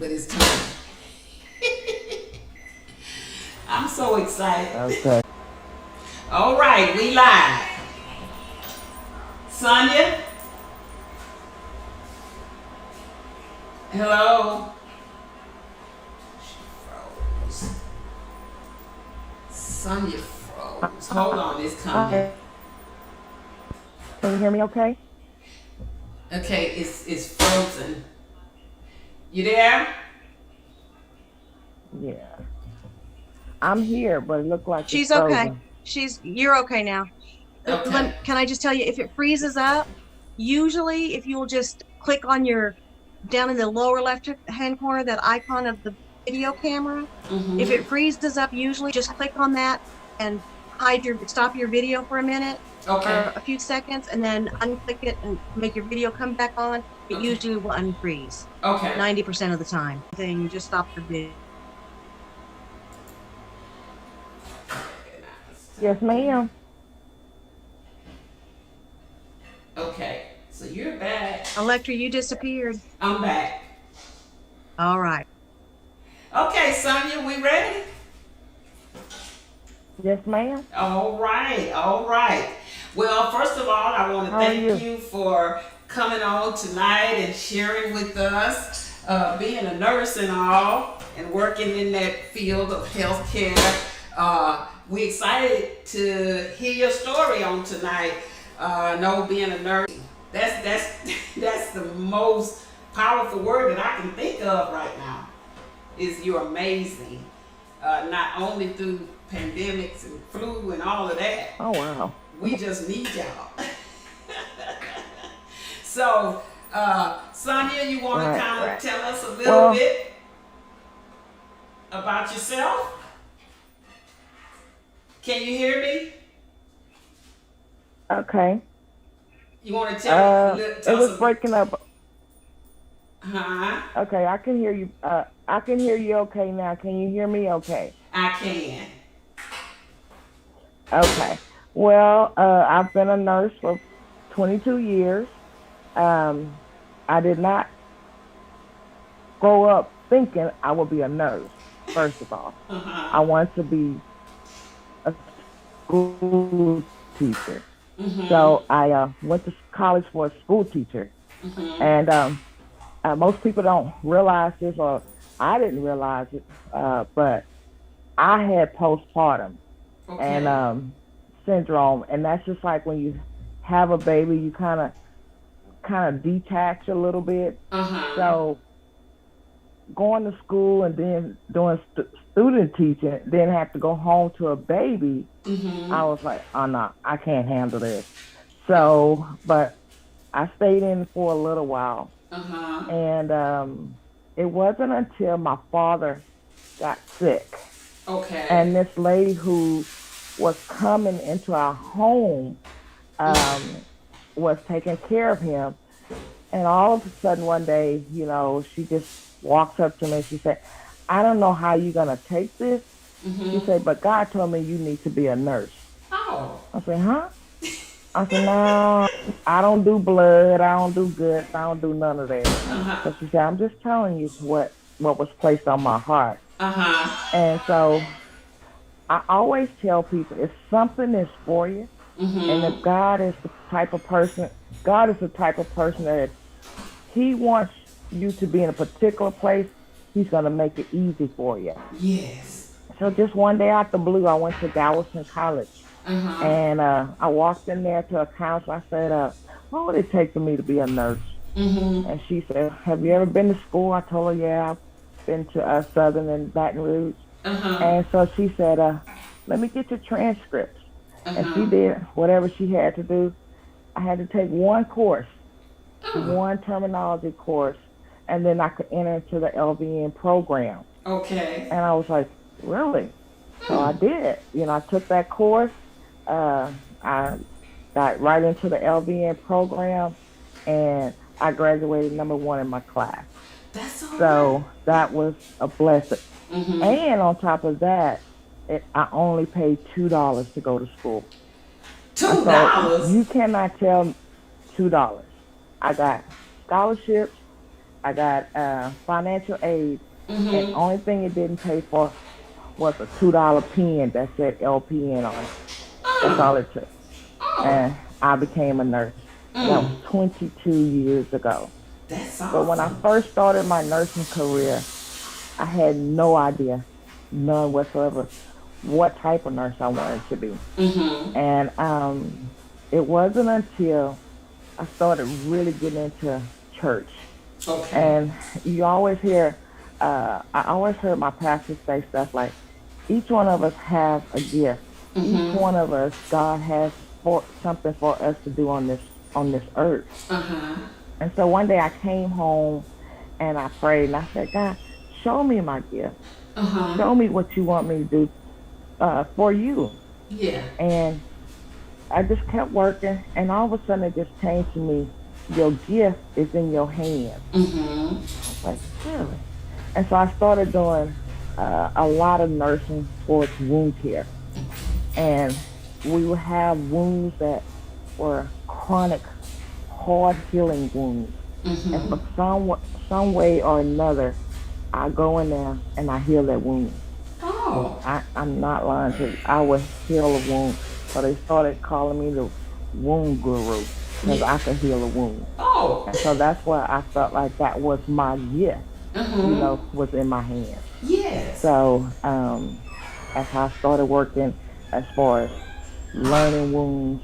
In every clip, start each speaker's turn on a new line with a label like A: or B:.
A: but it's time. I'm so excited.
B: Okay.
A: All right, we live. Sonia? Hello? She froze. Sonia froze. Hold on, it's coming.
B: Can you hear me okay?
A: Okay, it's frozen. You there?
B: Yeah. I'm here, but it looked like
C: She's
B: it's
C: okay.
B: frozen.
C: You're okay now.
A: Okay.
C: Can I just tell you, if it freezes up, usually if you'll just click on your, down in the lower left hand corner, that icon of the video camera, if it freezes up, usually just click on that and stop your video for a minute
A: Okay.
C: or a few seconds, and then unclick it and make your video come back on. It
A: Okay.
C: usually will unfreeze
A: Okay.
C: 90% of the time. Then just stop the video.
B: Yes, ma'am.
A: Okay. So you're back.
C: Electra, you disappeared.
A: I'm back.
C: All right.
A: Okay, Sonia, we ready?
B: Yes, ma'am.
A: All right, all right. Well, first of all, I want to
B: How are
A: thank
B: you?
A: you for coming on tonight and sharing with us, being a nurse and all, and working in that field of healthcare. We're excited to hear your story on tonight. Know being a nurse, that's the most powerful word that I can think of right now. Is you're amazing. Not only through pandemics and flu and all of that.
B: Oh, wow.
A: We just need y'all. So, Sonia, you want to kind of tell us a little bit about yourself? Can you hear me?
B: Okay.
A: You want to tell
B: It was breaking up.
A: Huh?
B: Okay, I can hear you. I can hear you okay now. Can you hear me okay?
A: I can.
B: Okay. Well, I've been a nurse for 22 years. I did not grow up thinking I would be a nurse, first of all. I wanted to be a school teacher. So I went to college for a school teacher. And most people don't realize this, or I didn't realize it, but I had postpartum and syndrome, and that's just like when you have a baby, you kind of detach a little bit. So going to school and then doing student teaching, then have to go home to a baby, I was like, oh no, I can't handle this. So, but I stayed in for a little while. And it wasn't until my father got sick.
A: Okay.
B: And this lady who was coming into our home was taking care of him. And all of a sudden one day, you know, she just walks up to me and she said, I don't know how you're going to take this. She said, but God told me you need to be a nurse.
A: Oh.
B: I said, huh? I said, no, I don't do blood. I don't do guts. I don't do none of that. So she said, I'm just telling you what was placed on my heart. And so I always tell people, if something is for you, and if God is the type of person that he wants you to be in a particular place, he's going to make it easy for you.
A: Yes.
B: So just one day out the blue, I went to Galveston College. And I walked in there to a counselor. I said, what would it take for me to be a nurse? And she said, have you ever been to school? I told her, yeah, I've been to Southern and Baton Rouge. And so she said, let me get your transcripts. And she did whatever she had to do. I had to take one course, one terminology course, and then I could enter into the LVN program.
A: Okay.
B: And I was like, really? So I did. You know, I took that course. I got right into the LVN program, and I graduated #1 in my class.
A: That's all
B: So
A: right.
B: that was a blessing. And on top of that, I only paid $2 to go to school.
A: $2?
B: So you cannot tell $2. I got scholarships. I got financial aid, and only thing it didn't pay for was a $2 pen that said LPN on it. That's all it took. And I became a nurse. And that was 22 years ago.
A: That's
B: But when I
A: awesome.
B: first started my nursing career, I had no idea, none whatsoever, what type of nurse I wanted to be. And it wasn't until I started really getting into church.
A: Okay.
B: And you always hear, I always heard my pastor say stuff like, each one of us have a gift. Each one of us, God has something for us to do on this earth. And so one day I came home and I prayed and I said, God, show me my gift. Show me what you want me to do for you.
A: Yeah.
B: And I just kept working, and all of a sudden it just changed to me. Your gift is in your hands. I was like, really? And so I started doing a lot of nursing towards wound care. And we would have wounds that were chronic, hard healing wounds. And for some way or another, I go in there and I heal that wound.
A: Oh.
B: I'm not lying to you. I would heal a wound. So they started calling me the wound guru because I could heal a wound.
A: Oh.
B: And so that's why I felt like that was my gift, was in my hands.
A: Yes.
B: So that's how I started working as far as learning wounds,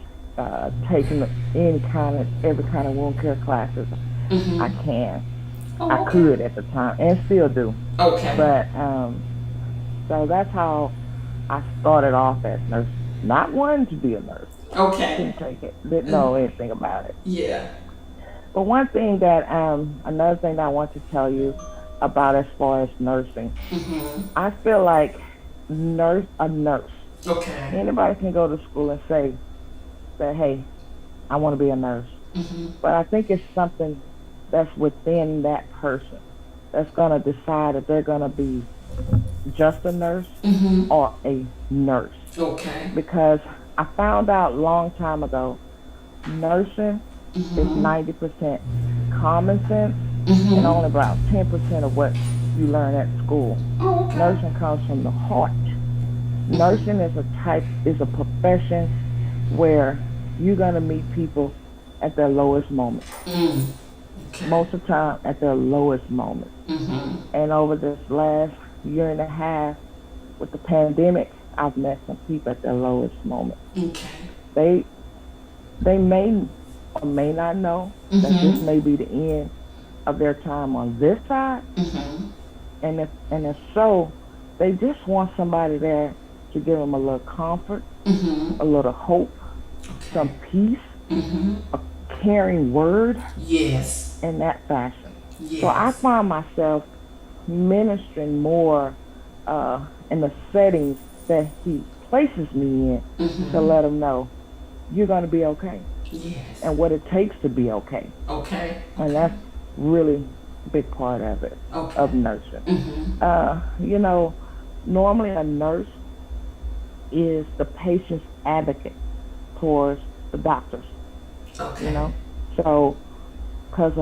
B: taking every kind of wound care classes I can.
A: Oh,
B: I could at the time and still do.
A: Okay.
B: But so that's how I started off as nurse. Not wanting to be a nurse.
A: Okay.
B: Didn't take it. Didn't know anything about it.
A: Yeah.
B: But one thing that another thing that I want to tell you about as far as nursing, I feel like a nurse.
A: Okay.
B: Anybody can go to school and say that, hey, I want to be a nurse. But I think it's something that's within that person that's going to decide if they're going to be just a nurse or a nurse.
A: Okay.
B: Because I found out a long time ago, nursing is 90% common sense and only about 10% of what you learn at school.
A: Oh, okay.
B: Nursing comes from the heart. Nursing is a profession where you're going to meet people at their lowest moment.
A: Okay.
B: Most of the time at their lowest moment. And over this last year and a half with the pandemic, I've met some people at their lowest moment.
A: Okay.
B: They may or may not know that this may be the end of their time on this side. And if so, they just want somebody there to give them a little comfort, a little hope, some peace, a caring word.
A: Yes.
B: In that fashion.
A: Yes.
B: So I find myself ministering more in the settings that he places me in to let them know you're going to be okay.
A: Yes.
B: And what it takes to be okay.
A: Okay.
B: And that's really a big part of it, of nursing. Normally a nurse is the patient's advocate towards the doctors.
A: Okay.
B: So, because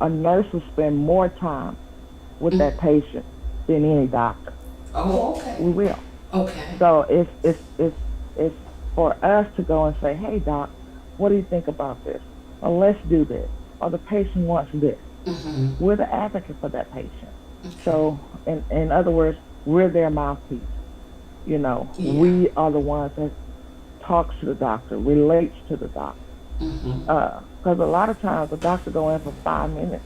B: a nurse will spend more time with that patient than any doctor.
A: Oh, okay.
B: We will.
A: Okay.
B: So it's for us to go and say, hey, doc, what do you think about this? Or let's do this. Or the patient wants this. We're the advocate for that patient. So, in other words, we're their mouthpiece. We are the ones that talks to the doctor, relates to the doctor. Because a lot of times a doctor go in for 5 minutes,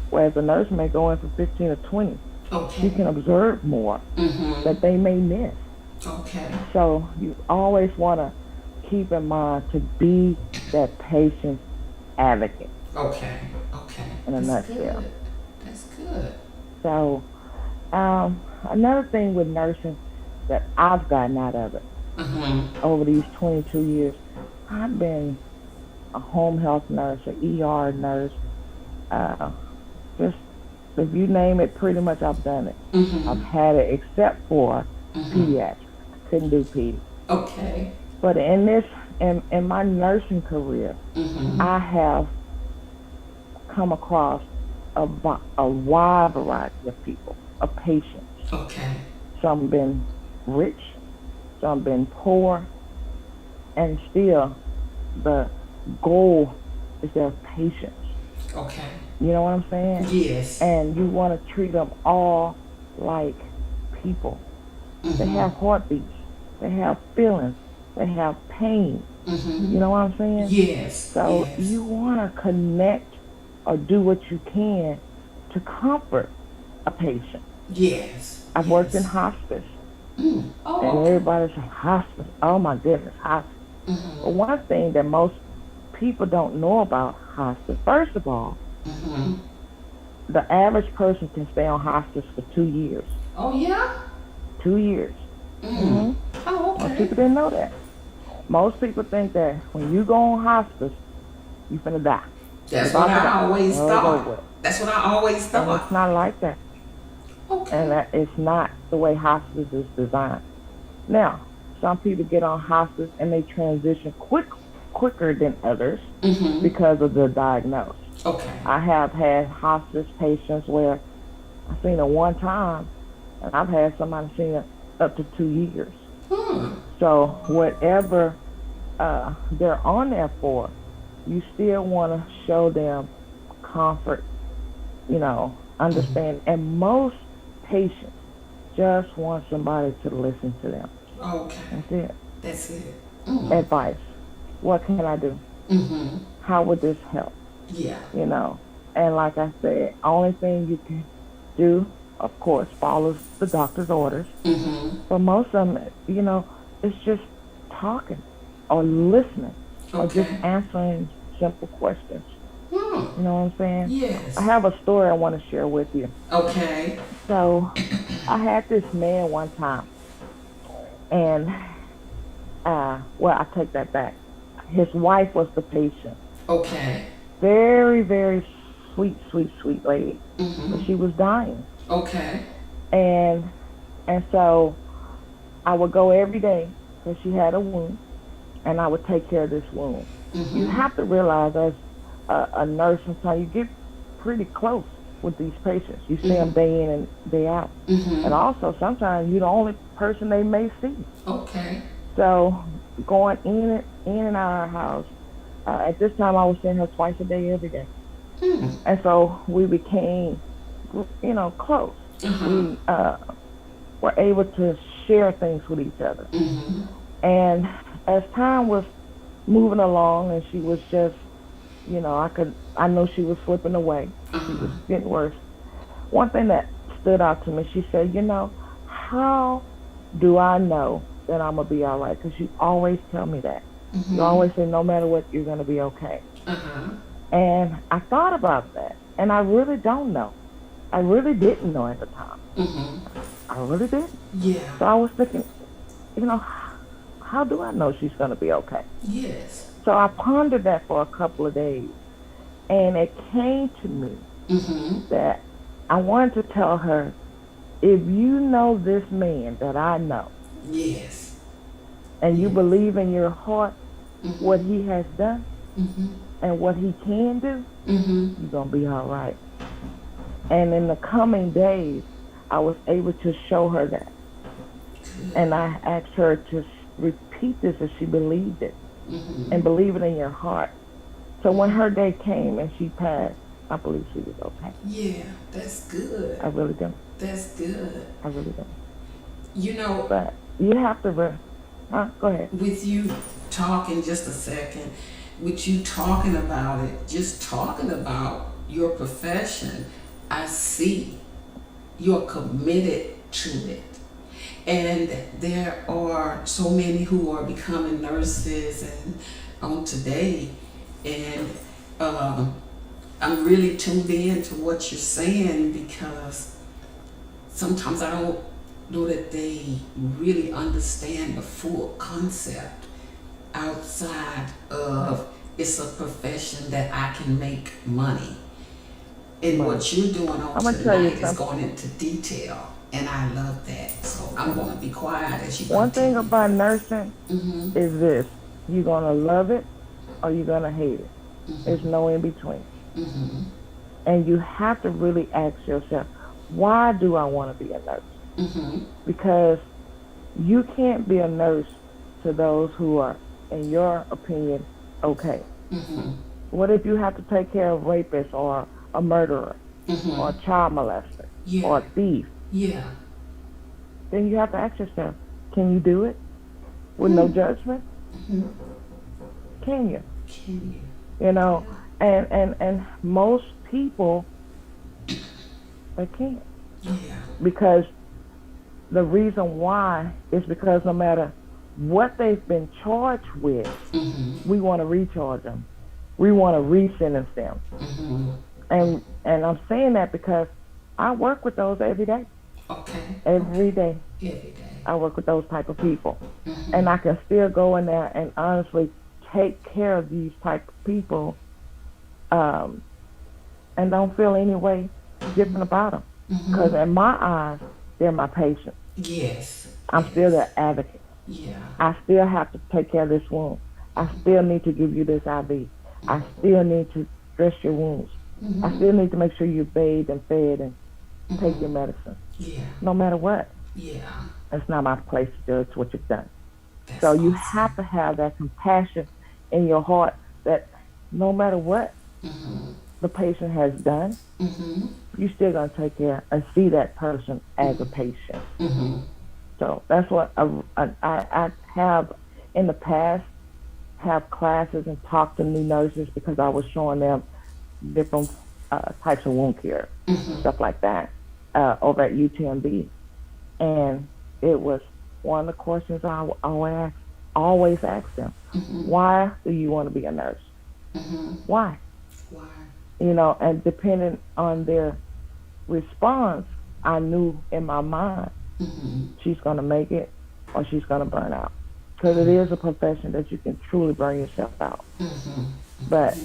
B: whereas a nurse may go in for 15 or 20.
A: Okay.
B: You can observe more that they may miss.
A: Okay.
B: So you always want to keep in mind to be that patient's advocate.
A: Okay. Okay.
B: In a nutshell.
A: Good. That's good.
B: So another thing with nursing that I've gotten out of it over these 22 years, I've been a home health nurse, an ER nurse, just if you name it, pretty much I've done it. I've had it except for pediatrics. Couldn't do peds.
A: Okay.
B: But in my nursing career, I have come across a wide variety of people, of patients.
A: Okay.
B: Some been rich, some been poor, and still the goal is their patience.
A: Okay.
B: You know what I'm saying?
A: Yes.
B: And you want to treat them all like people. They
A: Mm-hmm.
B: have heartbeats, they have feelings, they have pain.
A: Mm-hmm.
B: You know what I'm saying?
A: Yes.
B: So
A: Yes.
B: you want to connect or do what you can to comfort a patient.
A: Yes.
B: I've worked in
A: Yes.
B: hospice, and
A: Oh, okay.
B: everybody's like, hospice, oh my goodness, hospice.
A: Mm-hmm.
B: But one thing that most people don't know about hospice, first of all,
A: Mm-hmm.
B: the average person can stay on hospice for 2 years.
A: Oh, yeah?
B: 2 years.
A: Mm.
B: hmm
A: Oh,
B: Most
A: okay.
B: people didn't know that. Most people think that when you go on hospice, you're finna die. You're
A: That's what
B: about to
A: I
B: die.
A: always
B: Oh, it's over
A: thought.
B: with.
A: That's what I always
B: And it's
A: thought.
B: not like that. And
A: Okay.
B: that it's not the way hospice is designed. Now, some people get on hospice and they transition quicker than others
A: Mm-hmm.
B: because of the diagnosis.
A: Okay.
B: I have had hospice patients where I've seen it one time, and I've had somebody see it up to 2 years.
A: Hmm.
B: So whatever they're on there for, you still want to show them comfort, understand. And most patients just want somebody to listen to them.
A: Okay.
B: That's it.
A: That's it. Mm.
B: Advice. What can I do?
A: Mm-hmm.
B: How would this help?
A: Yeah.
B: You know. And like I said, only thing you can do, of course, follow the doctor's orders.
A: Mm-hmm.
B: But most of them, it's just talking or listening or just
A: Okay.
B: answering simple questions.
A: Hmm.
B: You know what I'm saying? I
A: Yes.
B: have a story I want to share with you.
A: Okay.
B: So I had this man one time, and well, I take that back. His wife was the patient.
A: Okay.
B: Very, very sweet, sweet, sweet lady, but
A: Mm-hmm.
B: she was dying,
A: Okay.
B: and so I would go every day because she had a wound, and I would take care of this wound. You
A: Mm-hmm.
B: have to realize, as a nurse, sometimes you get pretty close with these patients. You see them
A: Mm-hmm.
B: day in and day out, and
A: Mm-hmm.
B: also sometimes you're the only person they may see.
A: Okay.
B: So going in and out of our house. At this time, I was seeing her twice a day, every day,
A: Hmm.
B: and so we became, close.
A: Uh-huh.
B: We were able to share things with each other.
A: Mm-hmm.
B: And as time was moving along, and she was just, I know she was slipping away. She was
A: Uh-huh.
B: getting worse. One thing that stood out to me, she said, how do I know that I'm gonna be all right? Because you always tell me that. You
A: Mm-hmm.
B: always say, no matter what, you're gonna be okay.
A: Uh-huh.
B: And I thought about that, and I really don't know. I really didn't know at the time.
A: Mm-hmm.
B: I really didn't.
A: Yeah.
B: So I was thinking, you know, how do I know she's gonna be okay?
A: Yes.
B: So I pondered that for a couple of days, and it came to me
A: Mm-hmm.
B: that I wanted to tell her, if you know this man that I know,
A: Yes.
B: and you
A: Yes.
B: believe in your heart
A: Mm-hmm.
B: what he has done
A: Mm-hmm.
B: and what he can do,
A: Mm-hmm.
B: you're going to be all right. And in the coming days, I was able to show her that.
A: Good.
B: And I asked her to repeat this if she believed it,
A: Mm-hmm.
B: and believe it in your heart. So when her day came and she passed, I believe she was okay.
A: Yeah. That's good.
B: I really do.
A: That's good.
B: I really do.
A: You know,
B: But you have to, go ahead.
A: with you talking just a second, with you talking about it, just talking about your profession, I see you're committed to it. And there are so many who are becoming nurses and on today, and I'm really tuned in to what you're saying, because sometimes I don't know that they really understand the full concept outside of it's a profession that I can make money. And
B: Right.
A: what you're doing on
B: I'm gonna tell you
A: tonight is
B: something.
A: going into detail, and I love that. So I'm going to be quiet as you
B: One thing
A: continue.
B: about nursing
A: Mm-hmm.
B: is this: you're gonna love it or you're gonna hate it. There's
A: Mm-hmm.
B: no in between.
A: Mm-hmm.
B: And you have to really ask yourself, why do I want to be a nurse?
A: Mhm.
B: Because you can't be a nurse to those who are, in your opinion, okay.
A: Mhm.
B: What if you have to take care of rapists or a murderer or a
A: Mhm.
B: child molester
A: Yeah.
B: or a thief?
A: Yeah.
B: Then you have to ask yourself, can you do it with no
A: Hmm.
B: judgment?
A: Mhm.
B: Can you?
A: Can you?
B: You know,
A: Yeah.
B: and most people, they can't,
A: Yeah.
B: because the reason why is because no matter what they've been charged with,
A: Mhm.
B: we want to recharge them. We want to re-sentence them.
A: Mhm.
B: And I'm saying that because I work with those every day.
A: Okay.
B: Every
A: Okay.
B: day
A: Every day.
B: I work with those type of people. And
A: Mhm.
B: I can still go in there and honestly take care of these type of people, um, and don't feel any way different
A: Mhm.
B: about them. Because
A: Mhm.
B: in my eyes, they're my patients.
A: Yes.
B: I'm still
A: Yes.
B: their advocate.
A: Yeah.
B: I still have to take care of this wound. I
A: Mhm.
B: still need to give you this IV. I still need to dress your wounds. I
A: Mhm.
B: still need to make sure you're bathed and fed and take your
A: Mhm.
B: medicine.
A: Yeah.
B: No matter what,
A: Yeah.
B: it's not my place to judge what you've done. So
A: That's
B: you
A: awesome.
B: have to have that compassion in your heart that no matter what
A: Mhm.
B: the patient has done,
A: Mhm.
B: you're still going to take care and see that person as a patient.
A: Mhm.
B: So that's what I have in the past, have classes and talk to new nurses because I was showing them different types of wound care,
A: Mhm.
B: stuff like that, over at UTMB. And it was one of the questions I always ask them,
A: Mhm.
B: why do you want to be a nurse?
A: Mhm.
B: Why?
A: Why?
B: And depending on their response, I knew in my mind,
A: Mhm.
B: she's going to make it or she's going to burn out. Because it is a profession that you can truly burn yourself out.
A: Mhm.
B: But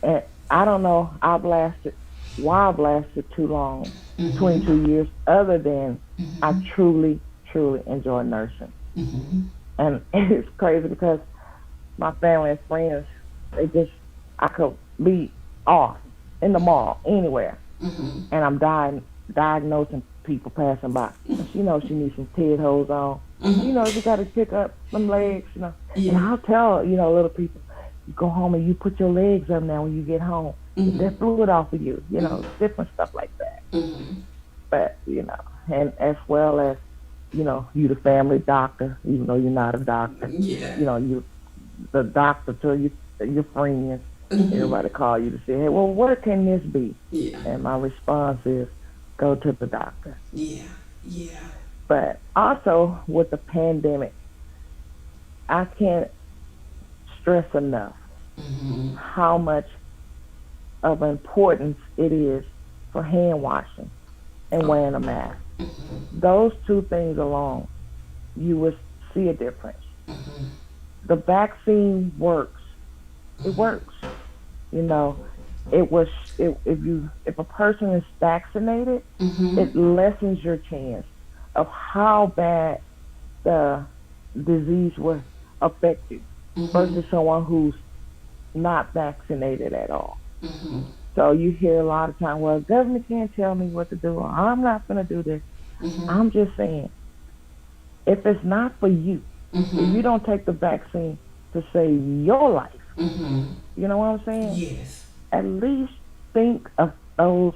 B: and I don't know, why I've lasted too long,
A: Mhm.
B: 22 years, other than I
A: Mhm.
B: truly, truly enjoy nursing.
A: Mhm.
B: And it's crazy because my family and friends, they just, I could be off in the mall, anywhere,
A: Mhm.
B: and I'm diagnosing people passing by. And she knows she needs some Ted hose on. She
A: Mhm.
B: knows you got to pick up some legs, And
A: Yeah.
B: I'll tell, little people, you go home and you put your legs up now when you get home. Get
A: Mhm.
B: that fluid off of you,
A: Mhm.
B: different stuff like that.
A: Mhm.
B: But, and as well as, you the family doctor, even though you're not a doctor.
A: Yeah.
B: You the doctor to your friends.
A: Mhm.
B: Everybody call you to say, hey, well, what can this be?
A: Yeah.
B: And my response is, go to the doctor.
A: Yeah. Yeah.
B: But also with the pandemic, I can't stress enough
A: Mhm.
B: how much of importance it is for hand washing and
A: Oh.
B: wearing a mask.
A: Mhm.
B: Those two things alone, you will see a difference.
A: Mhm.
B: The vaccine works. It works. You know, it was if a person is vaccinated,
A: Mhm.
B: it lessens your chance of how bad the disease will affect you
A: Mhm.
B: versus someone who's not vaccinated at all.
A: Mhm.
B: So you hear a lot of time, well, the government can't tell me what to do, or I'm not going to do this.
A: Mhm.
B: I'm just saying, if it's not for you, if
A: Mhm.
B: you don't take the vaccine to save your life,
A: Mhm.
B: you know what I'm saying?
A: Yes.
B: At least think of those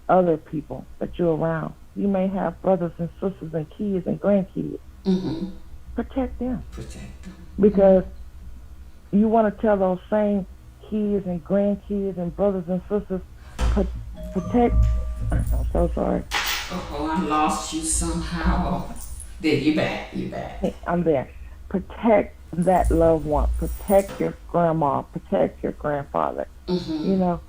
B: other people that you're around. You may have brothers and sisters and kids and grandkids.
A: Mhm.
B: Protect them
A: Protect them. Mhm.
B: because you want to tell those same kids and grandkids and brothers and sisters, protect. I'm so sorry.
A: Oh, I lost you somehow. There, you back. You back.
B: I'm there. Protect that loved one. Protect your grandma. Protect your grandfather. You
A: Mhm.
B: know,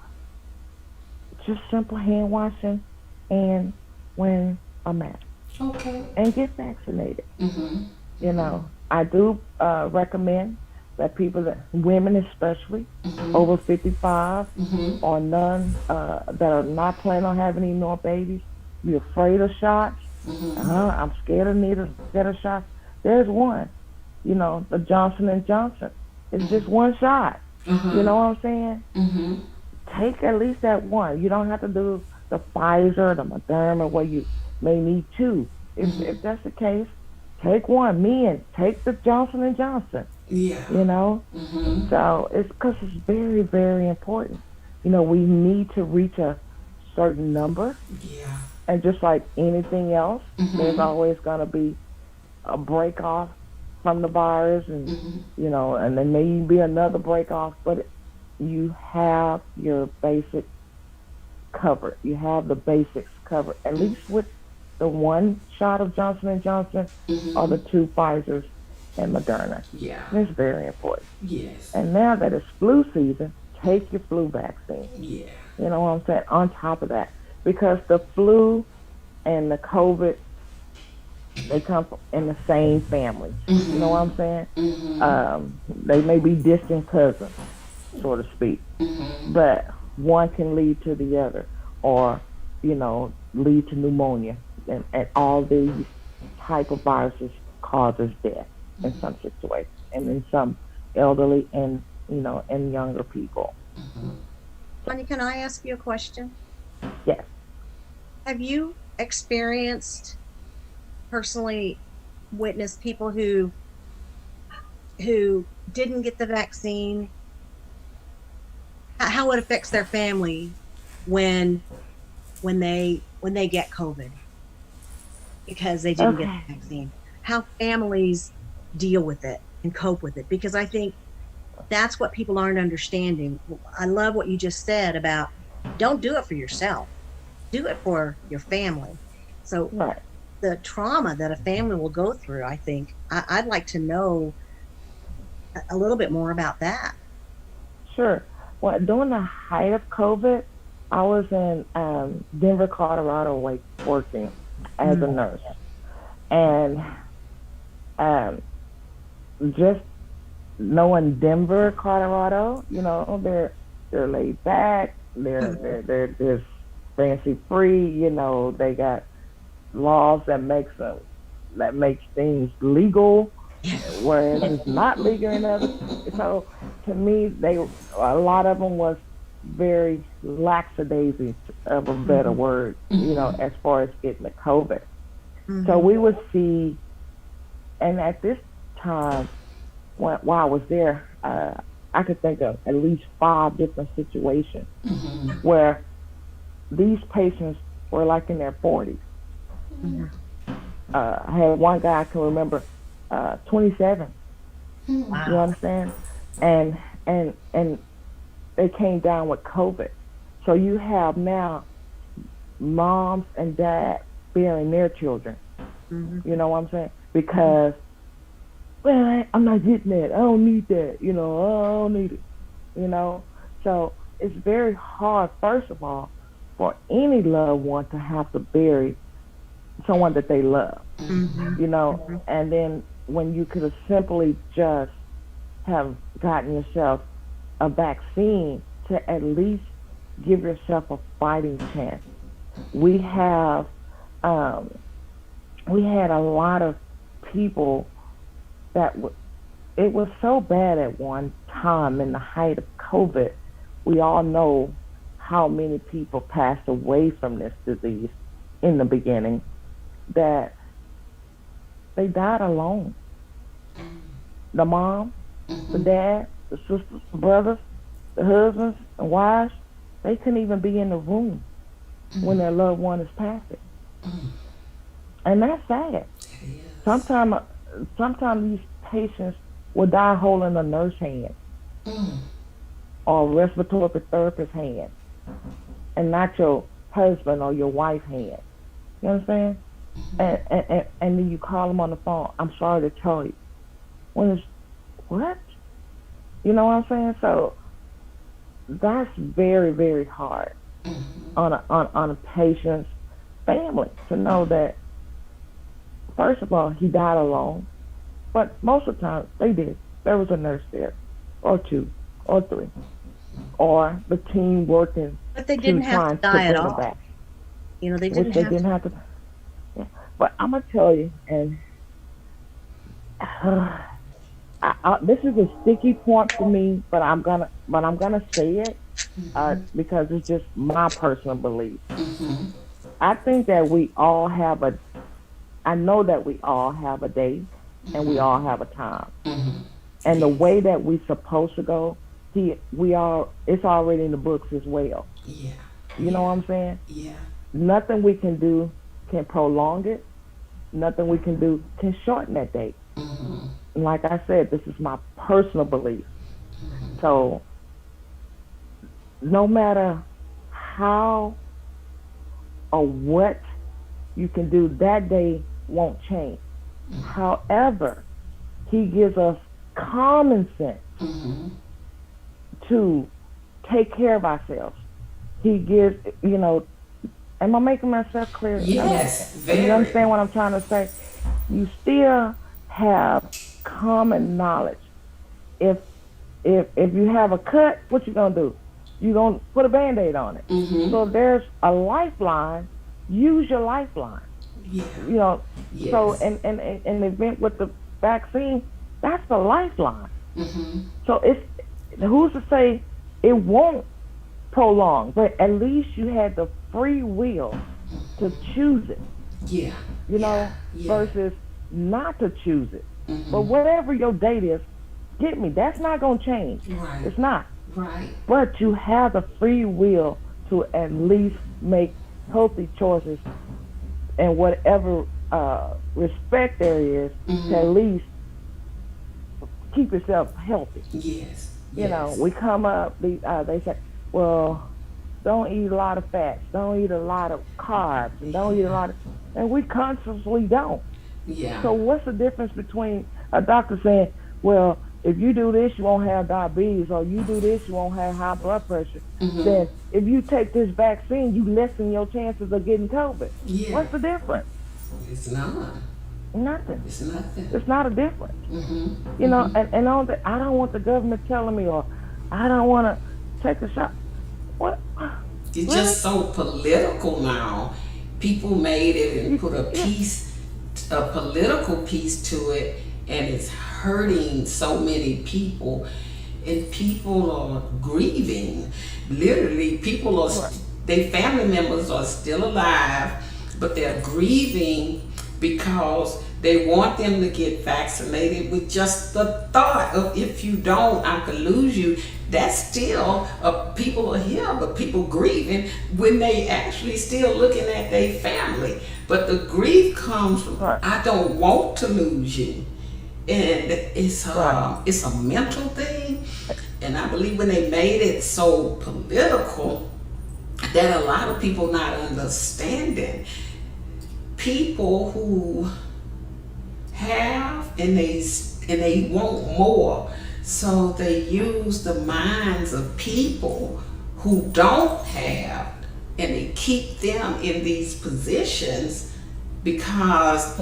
B: just simple hand washing and wearing a mask
A: Okay.
B: and get vaccinated.
A: Mhm. Mhm.
B: I do recommend that people, women especially,
A: Mhm.
B: over 55
A: Mhm.
B: or none that are not planning on having any more babies, be afraid of shots.
A: Mhm.
B: I'm scared of needles, scared of shots. There's one, the Johnson and Johnson. It's just one shot. You
A: Uh-huh.
B: know what I'm saying?
A: Mhm.
B: take at least that one. You don't have to do the Pfizer, the Moderna, where you may need two. If that's the case, take one. Men, take the Johnson and Johnson.
A: Yeah.
B: You know,
A: Mm-hmm.
B: so it's because it's very, very important. We need to reach a certain number,
A: Yeah.
B: and just like anything else, there's
A: Mm-hmm.
B: always going to be a break off from the virus, and
A: Mm-hmm.
B: and there may be another break off, but you have your basic covered. You have the basics covered, at least with the one shot of Johnson and Johnson or
A: Mm-hmm.
B: the two Pfizers and Moderna.
A: Yeah.
B: And it's very important.
A: Yes.
B: And now that it's flu season, take your flu vaccine.
A: Yeah.
B: You know what I'm saying? On top of that, because the flu and the COVID, they come in the same family. You know what I'm saying?
A: Mm-hmm.
B: They may be distant cousins, so to speak,
A: Mm-hmm.
B: but one can lead to the other, or lead to pneumonia, and all these type of viruses causes death in some situations, and in some elderly and younger people.
C: Sonia, can I ask you a question?
B: Yes.
C: Have you experienced personally witnessed people who didn't get the vaccine, how it affects their family when when they get COVID because they didn't get
B: Okay.
C: the vaccine? How families deal with it and cope with it? Because I think that's what people aren't understanding. I love what you just said about don't do it for yourself, do it for your family. So
B: Right.
C: the trauma that a family will go through, I think I'd like to know a little bit more about that.
B: Sure. Well, during the height of COVID, I was in Denver, Colorado, like working as a
C: Mm.
B: nurse, and um, just knowing Denver, Colorado, they're laid back, they're just fancy free. They got laws that makes things legal, whereas it's not legal in other. So to me, a lot of them was very lackadaisy, of a better
C: Mhm.
B: word, as far as getting the COVID. So
C: Mhm.
B: we would see, and at this time, while I was there, I could think of at least five different situations where these patients were like in their 40s.
C: Mhm.
B: I had one guy I can remember, 27. You
C: Wow.
B: understand? And and they came down with COVID. So you have now moms and dads bearing their children.
C: Mhm.
B: You know what I'm saying? Because, well, I'm not getting that. I don't need that. I don't need it. You know. So it's very hard, first of all, for any loved one to have to bury someone that they love.
C: Mhm. Mhm.
B: And then when you could have simply just have gotten yourself a vaccine to at least give yourself a fighting chance. We have, um, we had a lot of people it was so bad at one time in the height of COVID. We all know how many people passed away from this disease in the beginning, that they died alone. The mom, the dad, the sisters, the brothers, the husbands and wives, they couldn't even be in the room when their loved one is passing. And that's sad.
A: Yes.
B: Sometimes sometimes these patients will die holding a nurse hand or a respiratory therapist hand, and not your husband or your wife hand. You understand? And then you call them on the phone. I'm sorry to tell you. When it's what? You know what I'm saying? So that's very, very hard on a patient's family to know that, first of all, he died alone, but most of the time they did. There was a nurse there, or two, or three, or the team working
C: But they
B: to
C: didn't have
B: try
C: to
B: to
C: die at
B: bring him
C: all.
B: back,
C: They
B: which
C: didn't
B: they
C: have
B: didn't
C: to.
B: have to. Yeah. But I'm gonna tell you, and this is a sticky point for me, but I'm gonna say it. because it's just my personal belief. I think that I know that we all have a day and we all have a time. And the way that we're supposed to go, it's already in the books as well.
A: Yeah.
B: You know what I'm saying?
A: Yeah.
B: Nothing we can do can prolong it. Nothing we can do can shorten that date. And like I said, this is my personal belief. So no matter how or what you can do, that day won't change. However, he gives us common sense to take care of ourselves. He gives, am I making myself clear?
A: Yes, very.
B: You understand what I'm trying to say? You still have common knowledge. If you have a cut, what you gonna do? You gonna put a Band-Aid on it. So if there's a lifeline, use your lifeline.
A: Yeah. Yes.
B: So in the event with the vaccine, that's the lifeline. So who's to say it won't prolong, but at least you had the free will to choose it.
A: Yeah.
B: Versus not to choose it. But whatever your date is, that's not going to change.
A: Right.
B: It's not.
A: Right.
B: But you have the free will to at least make healthy choices and whatever respect there is to at least keep yourself healthy.
A: Yes.
B: We come up, they say, well, don't eat a lot of fats, don't eat a lot of carbs, and don't eat a lot of, and we consciously don't.
A: Yeah.
B: So what's the difference between a doctor saying, well, if you do this, you won't have diabetes, or you do this, you won't have high blood pressure. Then if you take this vaccine, you lessen your chances of getting COVID.
A: Yeah.
B: What's the difference?
A: It's not.
B: Nothing.
A: It's nothing.
B: It's not a difference. And I don't want the government telling me, or I don't want to take a shot. What?
A: It's just so political now. People made it and put a political piece to it, and it's hurting so many people. And people are grieving. Literally, their family members are still alive, but they're grieving because they want them to get vaccinated with just the thought of, if you don't, I could lose you. That's still, people are here, but people grieving when they actually still looking at their family. But the grief comes from, I don't want to lose you. And it's a mental thing. And I believe when they made it so political, that a lot of people not understanding. People who have and they want more, so they use the minds of people who don't have, and they keep them in these positions because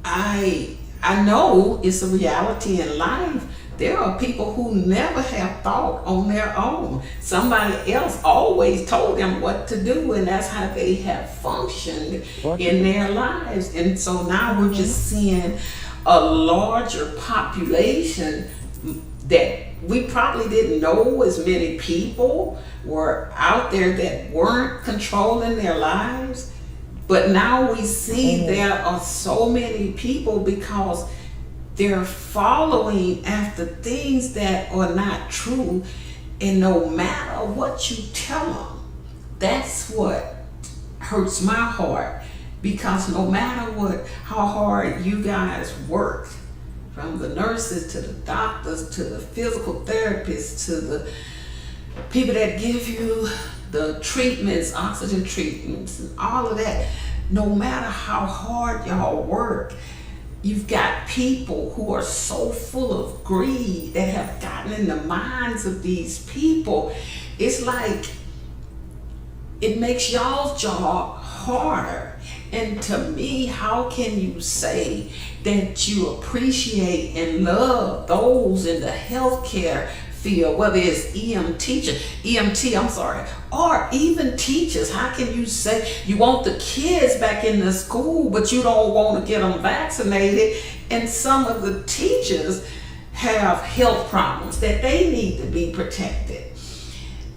A: I know it's a reality in life. There are people who never have thought on their own. Somebody else always told them what to do, and that's how they have functioned in their lives. And so now we're just seeing a larger population that we probably didn't know as many people were out there that weren't controlling their lives. But now we see there are so many people because they're following after things that are not true, and no matter what you tell them, that's what hurts my heart. Because no matter how hard you guys work, from the nurses to the doctors to the physical therapists to the people that give you the treatments, oxygen treatments, and all of that, no matter how hard y'all work, you've got people who are so full of greed that have gotten in the minds of these people. It's like it makes y'all's job harder. And to me, how can you say that you appreciate and love those in the healthcare field, whether it's EMT, or even teachers? How can you say you want the kids back in the school, but you don't want to get them vaccinated? And some of the teachers have health problems that they need to be protected.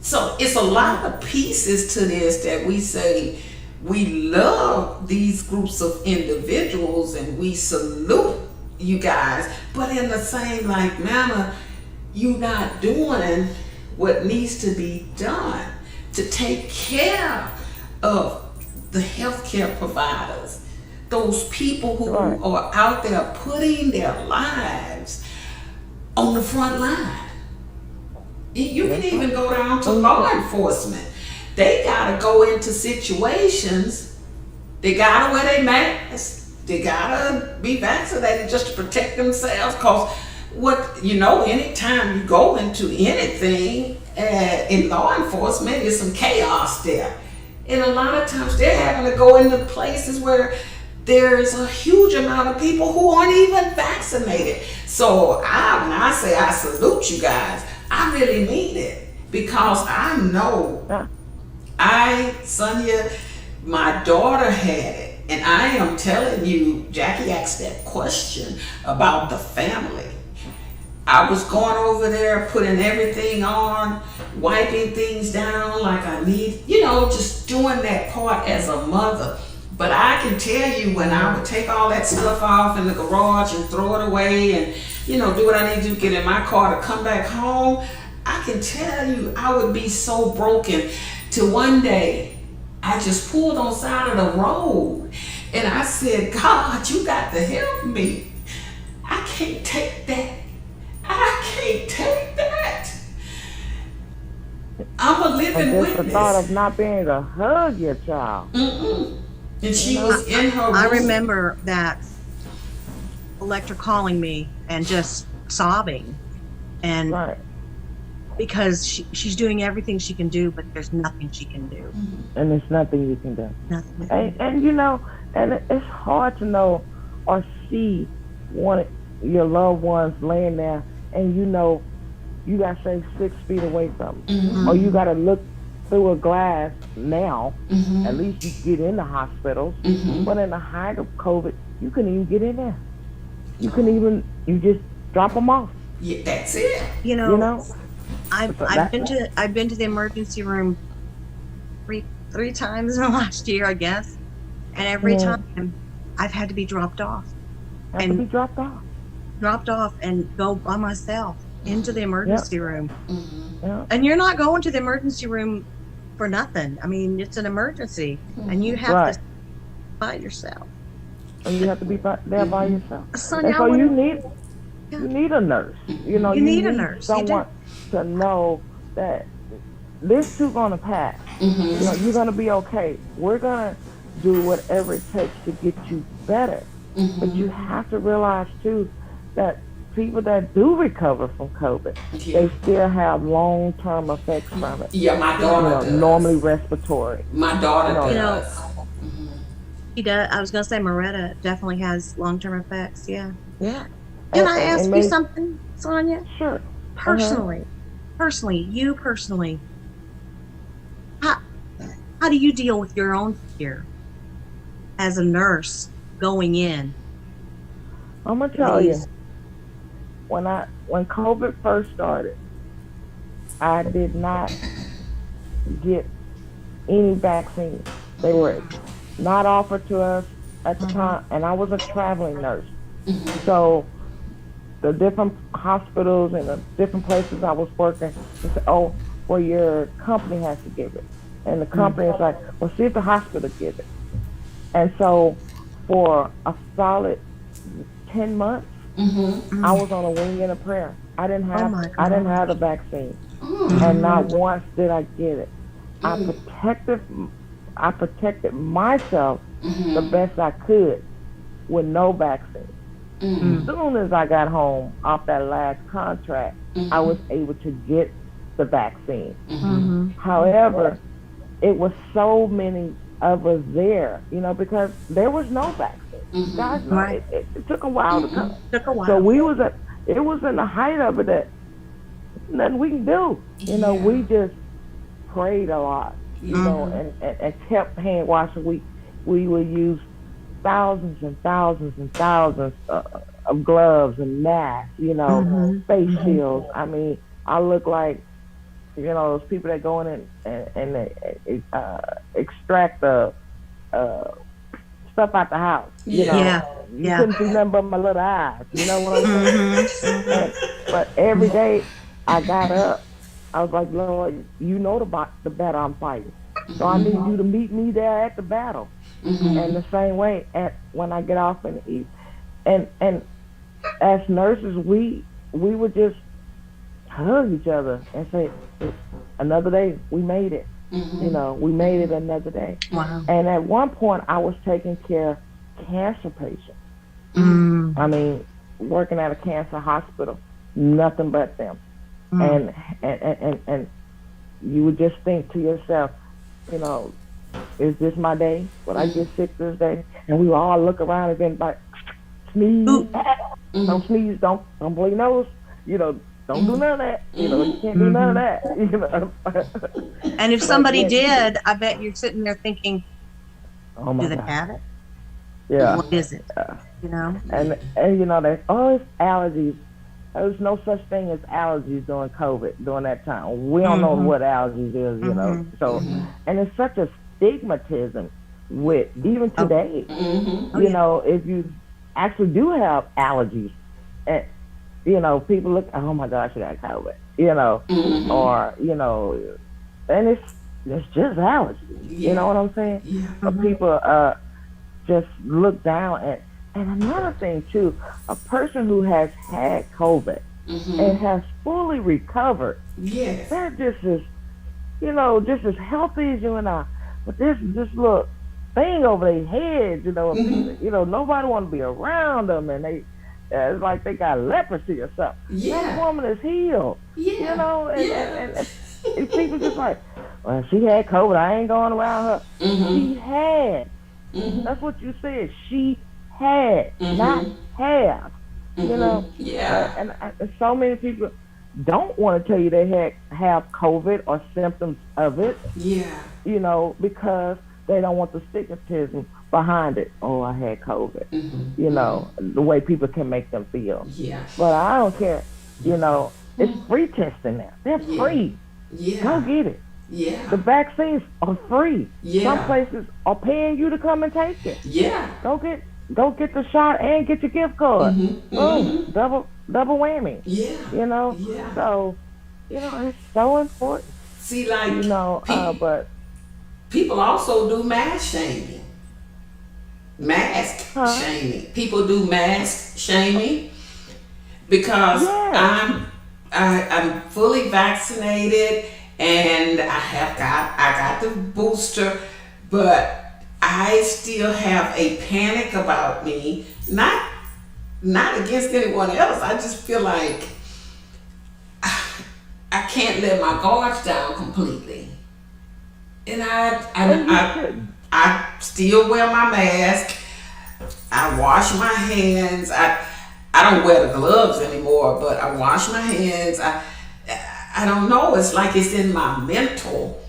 A: So it's a lot of pieces to this that we say we love these groups of individuals and we salute you guys, but in the same like manner, you not doing what needs to be done to take care of the healthcare providers, those people who are out there putting their lives on the front line. You can even go down to law enforcement. They gotta go into situations, they gotta wear their masks, they gotta be vaccinated just to protect themselves. Cause anytime you go into anything in law enforcement, there's some chaos there. And a lot of times they're having to go into places where there's a huge amount of people who aren't even vaccinated. So when I say I salute you guys, I really mean it, because I know Sonia, my daughter had it, and I am telling you, Jackie asked that question about the family. I was going over there, putting everything on, wiping things down like I need, just doing that part as a mother. But I can tell you, when I would take all that stuff off in the garage and throw it away and, do what I need to do, get in my car to come back home, I can tell you I would be so broken till one day I just pulled on the side of the road and I said, God, you got to help me. I can't take that. I can't take that. I'm a living witness.
B: The thought of not being able to hug your child.
A: And she was in her room.
C: I remember that Electra calling me and just sobbing, and because she's doing everything she can do, but there's nothing she can do.
B: And there's nothing you can do.
C: Nothing.
B: And it's hard to know or see your loved ones laying there, and you got to stay 6 feet away from them, or you got to look through a glass now. At least you get in the hospitals, but in the height of COVID, you couldn't even get in there. You just drop them off.
A: Yeah, that's it.
C: I've been to the emergency room three times in the last year, I guess, and every time I've had to be dropped off. Dropped off and go by myself into the emergency room. And you're not going to the emergency room for nothing. I mean, it's an emergency, and you have to by yourself.
B: And you have to be there by yourself.
C: Sonia,
B: and so you need a nurse. You need
C: a nurse.
B: Someone to know that this too gonna pass. You're gonna be okay. We're gonna do whatever it takes to get you better. But you have to realize too that people that do recover from COVID, they still have long-term effects from it.
A: Yeah, my daughter does.
B: Normally respiratory.
A: My daughter does.
C: He does. I was gonna say Moretta definitely has long-term effects. Yeah.
B: Yeah.
C: Can I ask you something, Sonia?
B: Sure.
C: Personally, you personally, how do you deal with your own fear as a nurse going in?
B: I'm gonna tell you, when COVID first started, I did not get any vaccines. They were not offered to us at the time, and I was a traveling nurse. So the different hospitals and the different places I was working, they said, oh, well, your company has to give it. And the company is like, well, see if the hospital gives it. And so for a solid 10 months, I was on a wing and a prayer. I didn't have the vaccine. And not once did I get it. I protected myself the best I could with no vaccine. As soon as I got home off that last contract, I was able to get the vaccine. However, it was so many of us there, because there was no vaccine. Guys, it took a while to come. So it was in the height of it that nothing we can do. We just prayed a lot, and kept hand washing. We would use thousands and thousands and thousands of gloves and masks, face shields. I mean, I look like those people that go in and they, extract the uh, stuff out the house.
A: Yeah.
C: Yeah.
B: You
C: Yeah.
B: couldn't see nothing but my little eyes. You know what I'm saying?
C: Mm-hmm.
B: And but every day I got up, I was like, Lord, you know the battle I'm fighting, so I need you to meet me there at the battle. And the same way at when I get off and eat, and as nurses, we would just hug each other and say, another day, we made it. We made it another day.
C: Wow.
B: And at one point, I was taking care of cancer patients.
C: Mm.
B: I mean, working at a cancer hospital, nothing but them.
C: Mm.
B: And you would just think to yourself, you know, is this my day? Will I get sick this day? And we would all look around and then like, sneeze.
C: Ooh.
B: Don't sneeze. Don't blow your nose. Don't do none of that. You can't do none of that.
C: And if
B: But
C: somebody
B: yet,
C: did, I bet you're sitting there thinking,
B: oh
C: do
B: my
C: they
B: God.
C: have it?
B: Yeah.
C: What is it?
B: Yeah.
C: You know?
B: And they it's allergies. There's no such thing as allergies during COVID during that time. We don't know what allergies is. So, and it's such a stigmatism with even today. If you actually do have allergies, and people look, oh my gosh, you got COVID. Or and it's just allergies. You know what I'm saying?
A: Yeah.
B: But people just look down at. And another thing too, a person who has had COVID and has fully recovered,
A: Yes.
B: they're just just as healthy as you and I. But there's this little thing over their heads, and people, nobody want to be around them, and it's like they got leprosy or something.
A: Yeah.
B: That woman is healed,
A: Yeah.
B: and people just like, well, she had COVID, I ain't going around her. She had. That's what you said. She had, not have.
A: Yeah.
B: And so many people don't want to tell you they have COVID or symptoms of it.
A: Yeah.
B: Because they don't want the stigmatism behind it. Oh, I had COVID. The way people can make them feel.
A: Yeah.
B: But I don't care. It's free testing now. They're free.
A: Yeah.
B: Go get it.
A: Yeah.
B: The vaccines are free.
A: Yeah.
B: Some places are paying you to come and take it.
A: Yeah.
B: Go get the shot and get your gift card. Boom. Double whammy.
A: Yeah. Yeah.
B: So, it's so important.
A: See, like,
B: but
A: people also do mask shaming. Shaming. People do mask shaming because I'm fully vaccinated and I got the booster, but I still have a panic about me. Not against anyone else. I just feel like I can't let my guards down completely. And I still wear my mask. I wash my hands. I don't wear the gloves anymore, but I wash my hands. I don't know. It's like it's in my mental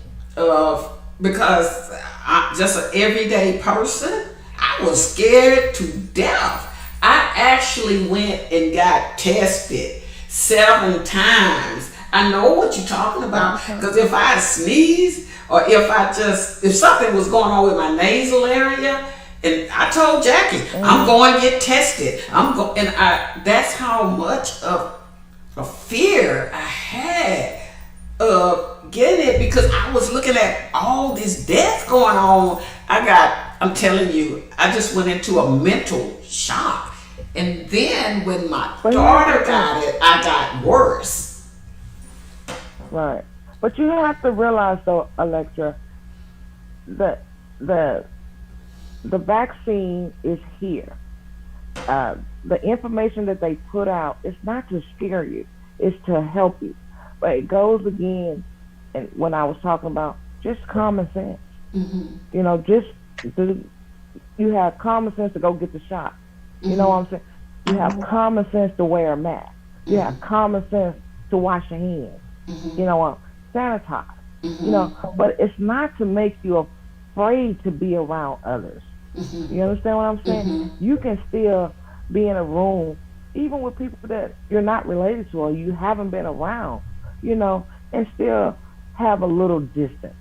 A: because I'm just an everyday person. I was scared to death. I actually went and got tested 7 times. I know what you're talking about because if I sneeze or if something was going on with my nasal area, and I told Jackie, I'm going to get tested. That's how much of a fear I had of getting it because I was looking at all this death going on. I'm telling you, I just went into a mental shock. And then when my daughter got it, I got worse.
B: Right. But you have to realize though, Electra, that the vaccine is here. The information that they put out is not to scare you, it's to help you. But it goes again, and when I was talking about just common sense. You have common sense to go get the shot. You know what I'm saying? You have common sense to wear a mask. You have common sense to wash your hands. Sanitize. But it's not to make you afraid to be around others. You understand what I'm saying? You can still be in a room, even with people that you're not related to or you haven't been around, and still have a little distance.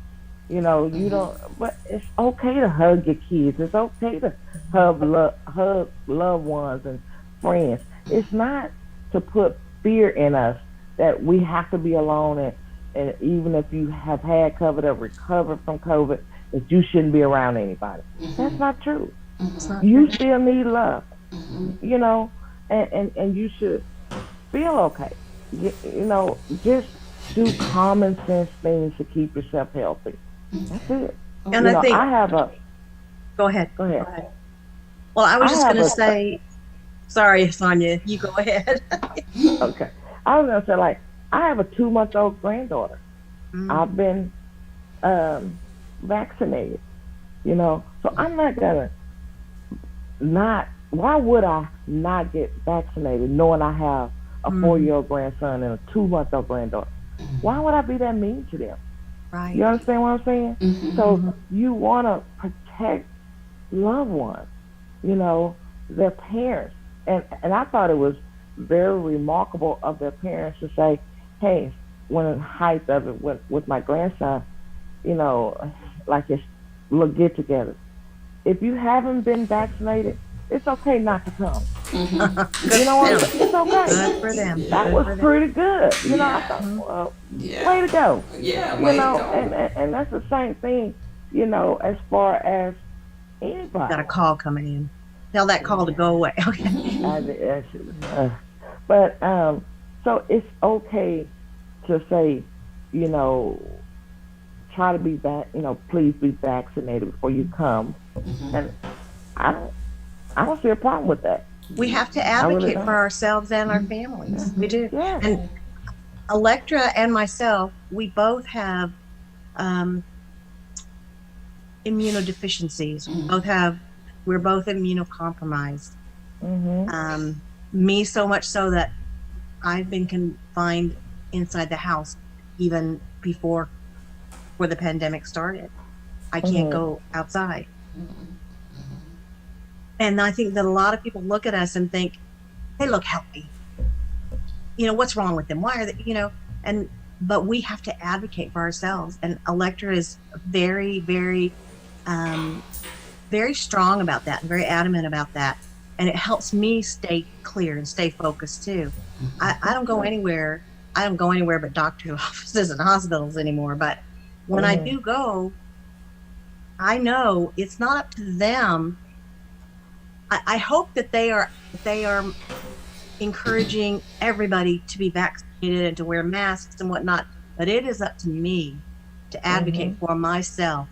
B: You don't, but it's okay to hug your kids. It's okay to hug loved ones and friends. It's not to put fear in us that we have to be alone, and even if you have had COVID or recovered from COVID, that you shouldn't be around anybody. That's not true.
C: It's not
B: You
C: true.
B: still need love, you know, and you should feel okay. Just do common sense things to keep yourself healthy. That's it.
C: And I think,
B: I have a,
C: go ahead.
B: go ahead.
C: Well, I was
B: I
C: just
B: have
C: going to
B: a,
C: say, sorry, Sonia, you go ahead.
B: okay. I was gonna say, like, I have a 2-month-old granddaughter. I've been vaccinated, so I'm not gonna not. Why would I not get vaccinated knowing I have a 4-year-old grandson and a 2-month-old granddaughter? Why would I be that mean to them?
C: Right.
B: You understand what I'm saying? So you want to protect loved ones, their parents. And I thought it was very remarkable of their parents to say, hey, when in the height of it with my grandson, like his little get together. If you haven't been vaccinated, it's okay not to come. You know what? It's okay.
C: Good for them.
B: That
C: Good
B: was
C: for them.
B: pretty good. I
A: Yeah.
B: thought, well,
A: Yeah.
B: way to go.
A: Yeah, way to go.
B: And that's the same thing, as far as anybody.
C: Got a call coming in. Tell that call to go away. Okay.
B: But so it's okay to say, try to be please be vaccinated before you come, and I don't see a problem with that.
C: We have to
B: I really
C: advocate
B: don't.
C: for ourselves and our families. We do.
B: Yeah.
C: And Electra and myself, we both have immunodeficiencies. We're both immunocompromised. Me so much so that I've been confined inside the house even before the pandemic started. I can't go outside. And I think that a lot of people look at us and think, they look healthy. What's wrong with them? Why are they, but we have to advocate for ourselves. And Electra is very, very, very strong about that and very adamant about that. And it helps me stay clear and stay focused too. I don't go anywhere. I don't go anywhere but doctor's offices and hospitals anymore. But when I do go, I know it's not up to them. I hope that they are encouraging everybody to be vaccinated and to wear masks and whatnot. But it is up to me to advocate for myself.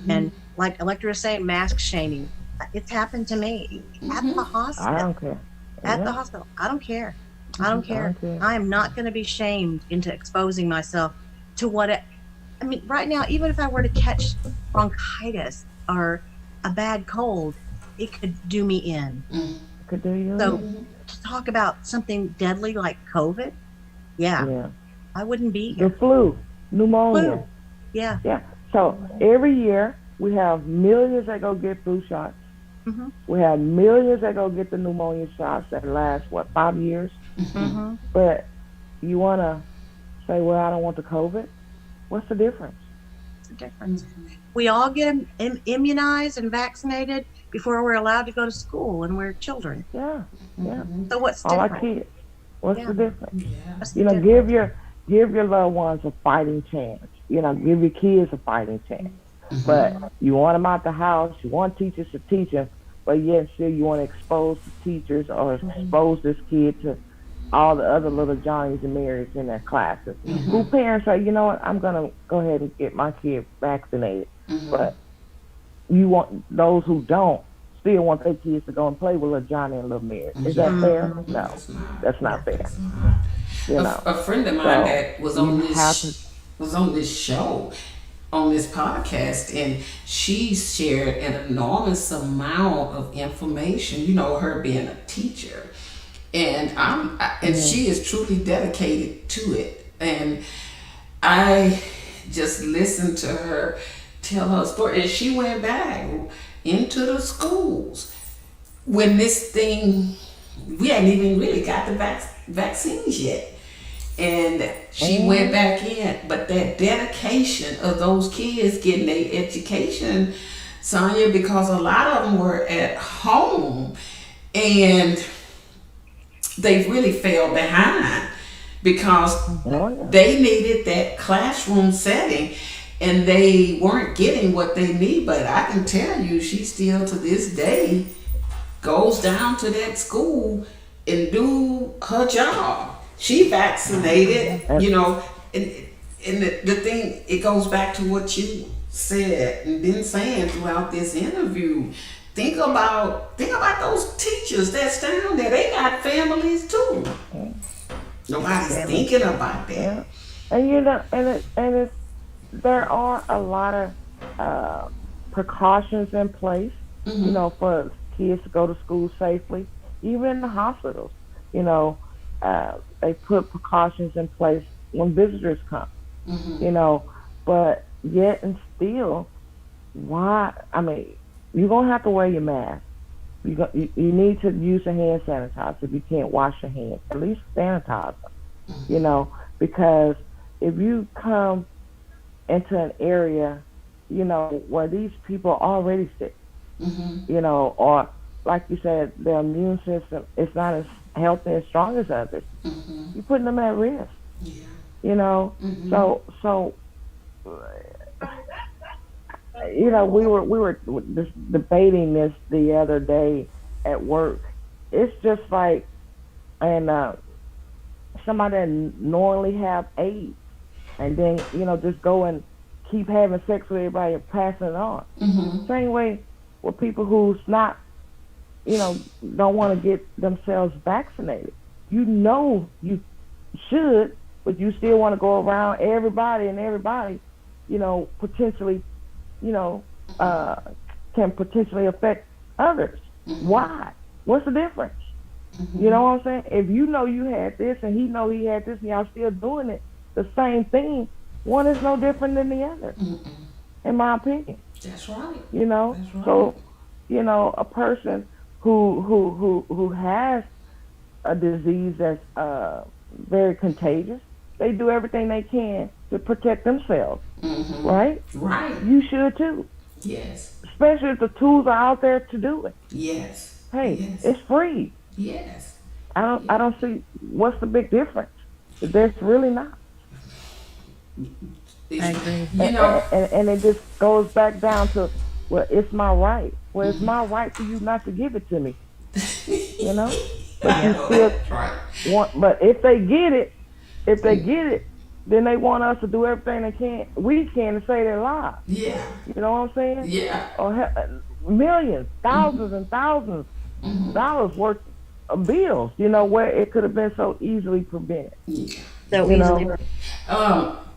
C: And like Electra was saying, mask shaming. It's happened to me at the hospital.
B: I don't care.
C: At the hospital. I don't care. I don't care. I am not going to be shamed into exposing myself to right now, even if I were to catch bronchitis or a bad cold, it could do me in.
B: Could do you.
C: So to talk about something deadly like COVID, I wouldn't be here.
B: The flu, pneumonia.
C: Yeah.
B: Yeah. So every year we have millions that go get flu shots. We have millions that go get the pneumonia shots that last 5 years. But you want to say, well, I don't want the COVID. What's the difference?
C: What's the difference? We all get immunized and vaccinated before we're allowed to go to school, and we're children.
B: Yeah.
C: So what's
B: All our
C: different?
B: kids. What's the difference?
C: What's the difference?
B: Give your loved ones a fighting chance. Give your kids a fighting chance. But you want them out the house. You want teachers to teach them, but yet still you want to expose the teachers or expose this kid to all the other little Johnnies and Marys in their classes. Who parents say, you know what, I'm going to go ahead and get my kid vaccinated. But you want those who don't still want their kids to go and play with little Johnny and little Mary. Is that fair? No, that's not fair.
A: A friend of mine that was on this show, on this podcast, and she shared an enormous amount of information, her being a teacher. And she is truly dedicated to it. And I just listened to her tell her story, and she went back into the schools when this thing, we hadn't even really got the vaccines yet. And she went back in. But that dedication of those kids getting their education, Sonia, because a lot of them were at home and they really fell behind because they needed that classroom setting and they weren't getting what they need. But I can tell you, she still to this day goes down to that school and do her job. She vaccinated, you know, and the thing, it goes back to what you said and been saying throughout this interview. Think about those teachers that's down there. They got families too. Nobody's thinking about that.
B: Yeah. And you know, and there are a lot of precautions in place, you know, for kids to go to school safely. Even in the hospitals, you know, they put precautions in place when visitors come, you know, but yet and still, why? I mean, you're going to have to wear your mask. You need to use a hand sanitizer if you can't wash your hands. At least sanitize them, you know, because if you come into an area, you know, where these people are already sick, you know, or like you said, their immune system is not as healthy and strong as others, you're putting them at risk, you know. So you know, we were debating this the other day at work. It's just like, and somebody that normally have AIDS, and then, you know, just go and keep having sex with everybody and passing it on. Same way with people who's not, you know, don't want to get themselves vaccinated. You know you should, but you still want to go around everybody, and everybody, you know, potentially, you know, can potentially affect others. Why? What's the difference? You know what I'm saying? If you know you had this and he know he had this and y'all still doing it, the same thing, one is no different than the other, in my opinion.
A: That's right.
B: You know?
A: That's right.
B: So, you know, a person who has a disease that's very contagious, they do everything they can to protect themselves, right?
A: Right.
B: You should too.
A: Yes.
B: Especially if the tools are out there to do it.
A: Yes.
B: Hey,
A: yes.
B: It's free.
A: Yes.
B: I don't see what's the big difference. There's really not.
A: I agree. You know,
B: and it just goes back down to, well, it's my right. Well, it's my right for you not to give it to me. You know, but you still want. But if they get it, then they want us to do everything we can to save their lives.
A: Yeah.
B: You know what I'm saying?
A: Yeah.
B: Or millions, thousands and thousands of dollars worth of bills. You know, where it could have been so easily prevented.
A: Yeah.
C: So
B: You
C: easily.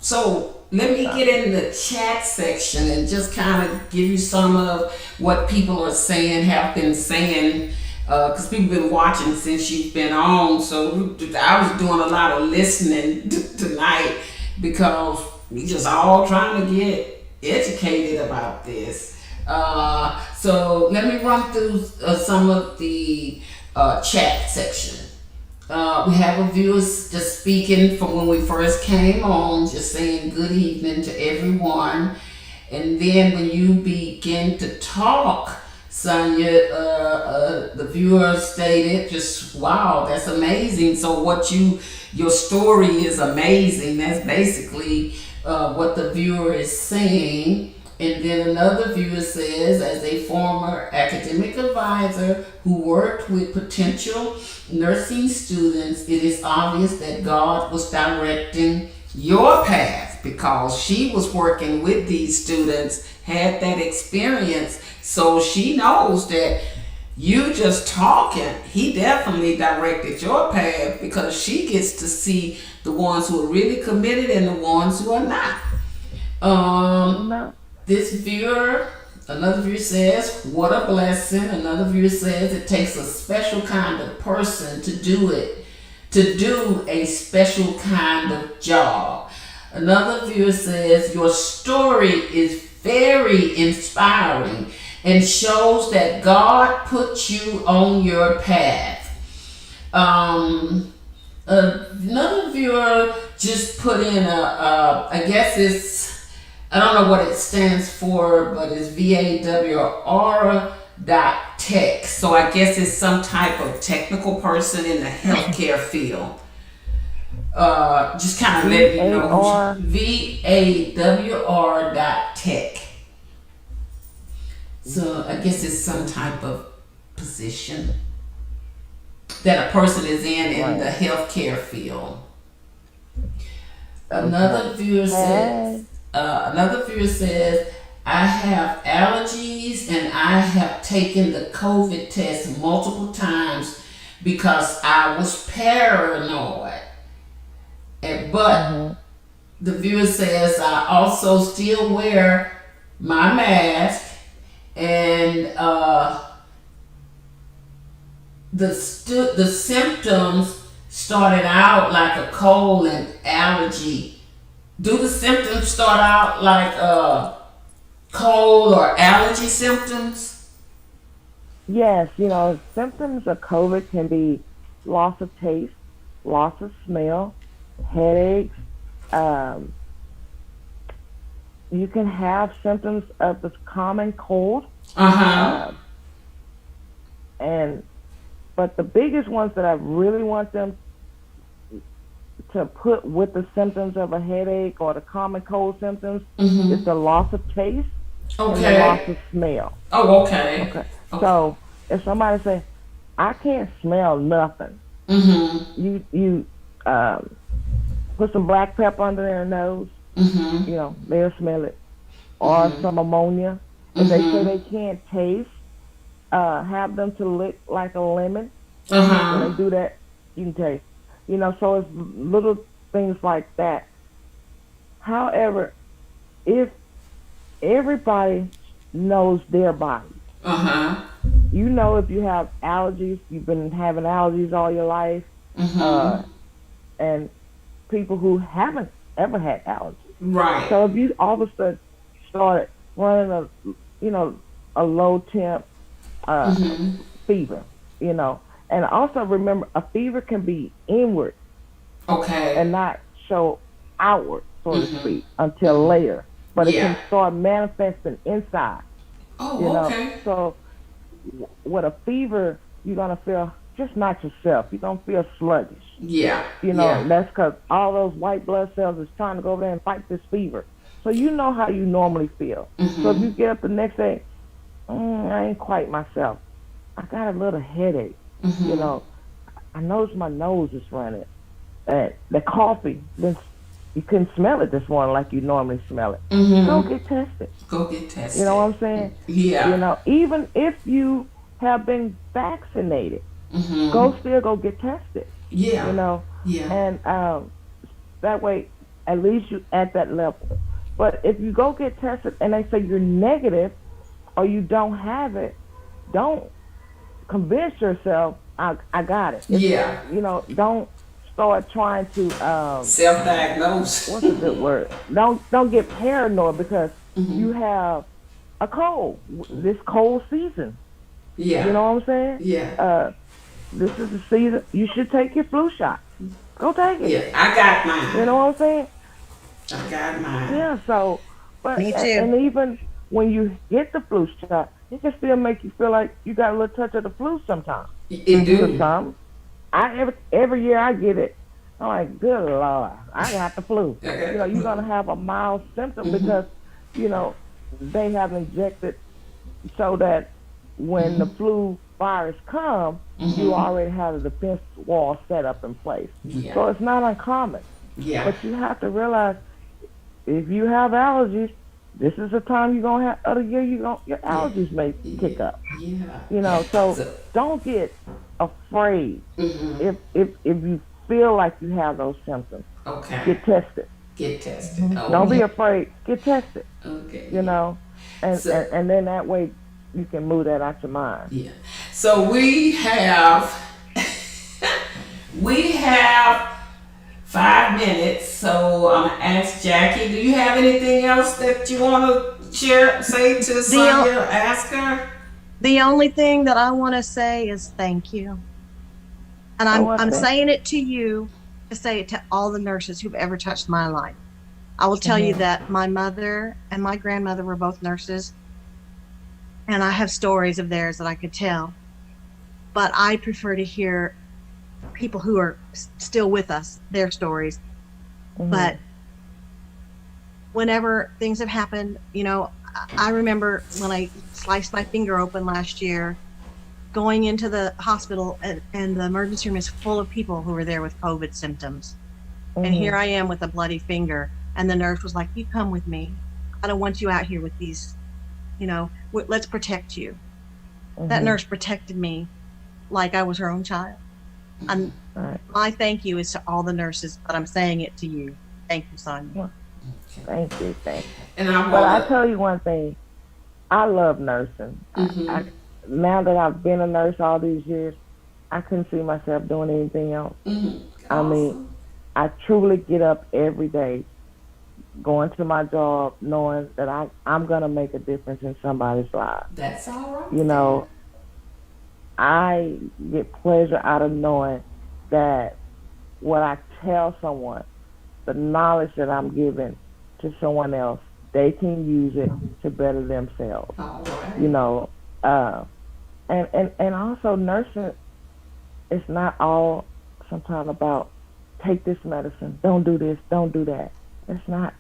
A: So let me get in the chat section and just kind of give you some of what people are saying, have been saying, because people been watching since you've been on. So I was doing a lot of listening tonight because we just all trying to get educated about this. So let me run through some of the chat section. We have a viewer just speaking from when we first came on, just saying good evening to everyone. And then when you begin to talk, Sonia, the viewer stated, just wow, that's amazing. So your story is amazing. That's basically what the viewer is saying. And then another viewer says, as a former academic advisor who worked with potential nursing students, it is obvious that God was directing your path because she was working with these students, had that experience. So she knows that you just talking, he definitely directed your path because she gets to see the ones who are really committed and the ones who are not.
B: No.
A: This viewer, another viewer says, what a blessing. Another viewer says it takes a special kind of person to do it, to do a special kind of job. Another viewer says, your story is very inspiring and shows that God put you on your path. Another viewer just put in I guess I don't know what it stands for, but it's VAWR.tech. So I guess it's some type of technical person in the healthcare field. Just kind of let you know. VAWR.tech. So I guess it's some type of position that a person is in the healthcare field. Another viewer says, I have allergies and I have taken the COVID test multiple times because I was paranoid. But the viewer says I also still wear my mask and the symptoms started out like a cold and allergy. Do the symptoms start out like cold or allergy symptoms?
B: Yes, symptoms of COVID can be loss of taste, loss of smell, headaches. You can have symptoms of the common cold. But the biggest ones that I really want them to put with the symptoms of a headache or the common cold symptoms is the loss of taste and the loss of smell.
A: Oh, okay.
B: So if somebody says, I can't smell nothing, you put some black pepper under their nose, they'll smell it. Or some ammonia. If they say they can't taste, have them to lick like a lemon. When they do that, you can taste. So it's little things like that. However, if everybody knows their body, if you have allergies, you've been having allergies all your life, and people who haven't ever had allergies.
A: Right.
B: So if you all of a sudden started running a low temp fever, and also remember a fever can be inward, and not show outward, so to speak, until later. But it can start manifesting inside. So with a fever, you're gonna feel just not yourself. You're gonna feel sluggish. That's because all those white blood cells is trying to go over there and fight this fever. So you know how you normally feel. So if you get up the next day, I ain't quite myself. I got a little headache. I noticed my nose is running. The coffee, you couldn't smell it this morning like you normally smell it. Go get tested. You know what I'm saying? Even if you have been vaccinated, go get tested. And that way, at least you at that level. But if you go get tested and they say you're negative or you don't have it, don't convince yourself I got it. Don't start trying to
A: self-diagnose.
B: What's a good word? Don't get paranoid because you have a cold. This cold season. You know what I'm saying? This is the season. You should take your flu shot. Go take it.
A: I got mine.
B: You know what I'm saying?
A: I got mine.
B: Yeah. So, but
C: Me too.
B: And even when you get the flu shot, it can still make you feel like you got a little touch of the flu sometimes.
A: It do.
B: Every year I get it. I'm like, good Lord, I got the flu. You're gonna have a mild symptom because they have injected so that when the flu virus comes, you already have a defense wall set up in place. So it's not uncommon. But you have to realize if you have allergies, this is the time you're gonna have. Other year your allergies may kick up. So don't get afraid if you feel like you have those symptoms. Get tested. Don't be afraid. Get tested. And then that way you can move that out your mind.
A: So we have 5 minutes. So I'm gonna ask Jackie. Do you have anything else that you want to say to Sonia? Ask her.
C: The only thing that I want to say is thank you. And I'm saying it to you to say it to all the nurses who've ever touched my life. I will tell you that my mother and my grandmother were both nurses, and I have stories of theirs that I could tell. But I prefer to hear people who are still with us, their stories. But whenever things have happened, you know, I remember when I sliced my finger open last year, going into the hospital, and the emergency room is full of people who were there with COVID symptoms. And here I am with a bloody finger. And the nurse was like, you come with me. I don't want you out here with these, you know, let's protect you. That nurse protected me like I was her own child. And my thank you is to all the nurses, but I'm saying it to you. Thank you, Sonia.
B: Thank you.
A: And
B: I tell you one thing, I love nursing. Now that I've been a nurse all these years, I couldn't see myself doing anything else. I mean, I truly get up every day going to my job knowing that I'm going to make a difference in somebody's life.
A: That's all right.
B: You know, I get pleasure out of knowing that when I tell someone, the knowledge that I'm giving to someone else, they can use it to better themselves.
A: All right.
B: You know, and also nursing is not all sometimes about take this medicine, don't do this, don't do that. It's not.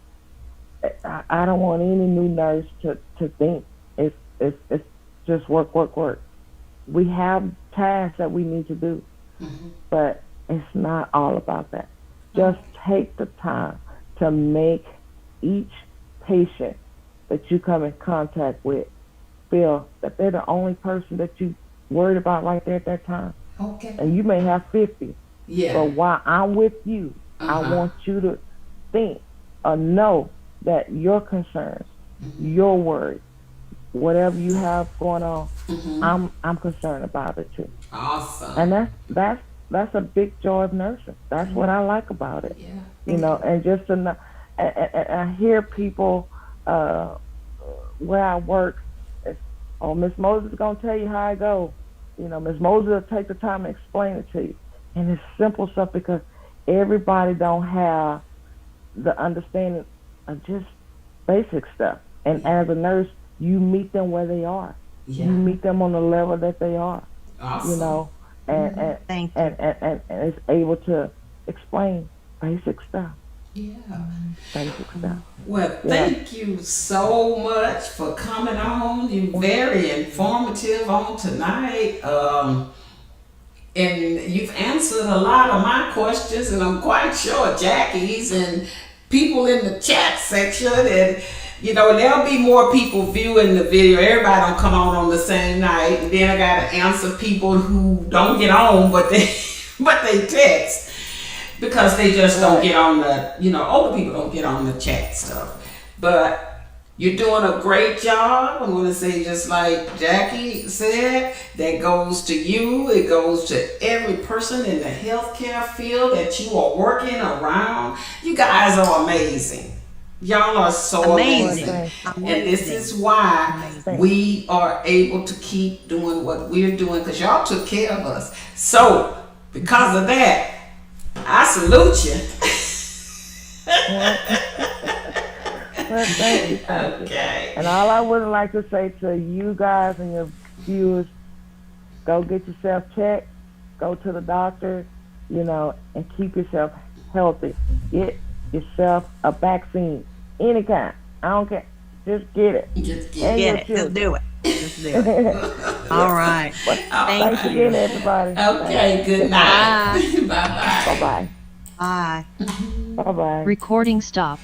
B: I don't want any new nurse to think it's just work. We have tasks that we need to do, but it's not all about that. Just take the time to make each patient that you come in contact with feel that they're the only person that you worried about right there at that time.
A: Okay.
B: And you may have 50.
A: Yeah.
B: But while I'm with you, I want you to think or know that your concerns, your worries, whatever you have going on, I'm concerned about it too.
A: Awesome.
B: And that's a big joy of nursing. That's what I like about it.
A: Yeah.
B: You know, and just and I hear people where I work, oh, Miss Moses is gonna tell you how I go. You know, Miss Moses will take the time to explain it to you. And it's simple stuff because everybody don't have the understanding of just basic stuff. And as a nurse, you meet them where they are.
A: Yeah.
B: You meet them on the level that they are.
A: Awesome.
B: You know, and it's able to explain basic stuff.
A: Yeah.
B: Basic stuff.
A: Well, thank you so much for coming on. You're very informative on tonight. And you've answered a lot of my questions, and I'm quite sure Jackie's and people in the chat section. And, you know, there'll be more people viewing the video. Everybody don't come on the same night. And then I got to answer people who don't get on, but they text. Because they just don't get on the, you know, older people don't get on the chat stuff. But you're doing a great job. I'm going to say, just like Jackie said, that goes to you. It goes to every person in the healthcare field that you are working around. You guys are amazing. Y'all are so amazing. And this is why we are able to keep doing what we're doing, because y'all took care of us. So, because of that, I salute you.
B: Well, thank you.
A: Okay.
B: And all I would like to say to you guys and your viewers, go get yourself checked, go to the doctor, you know, and keep yourself healthy. Get yourself a vaccine, any kind. I don't care. Just get it.
A: Just get
C: it. Just do it. Just do it. All right.
B: Thanks again, everybody.
A: Okay, good night. Bye-bye.
B: Bye-bye.
C: Bye.
B: Bye-bye.
D: Recording stopped.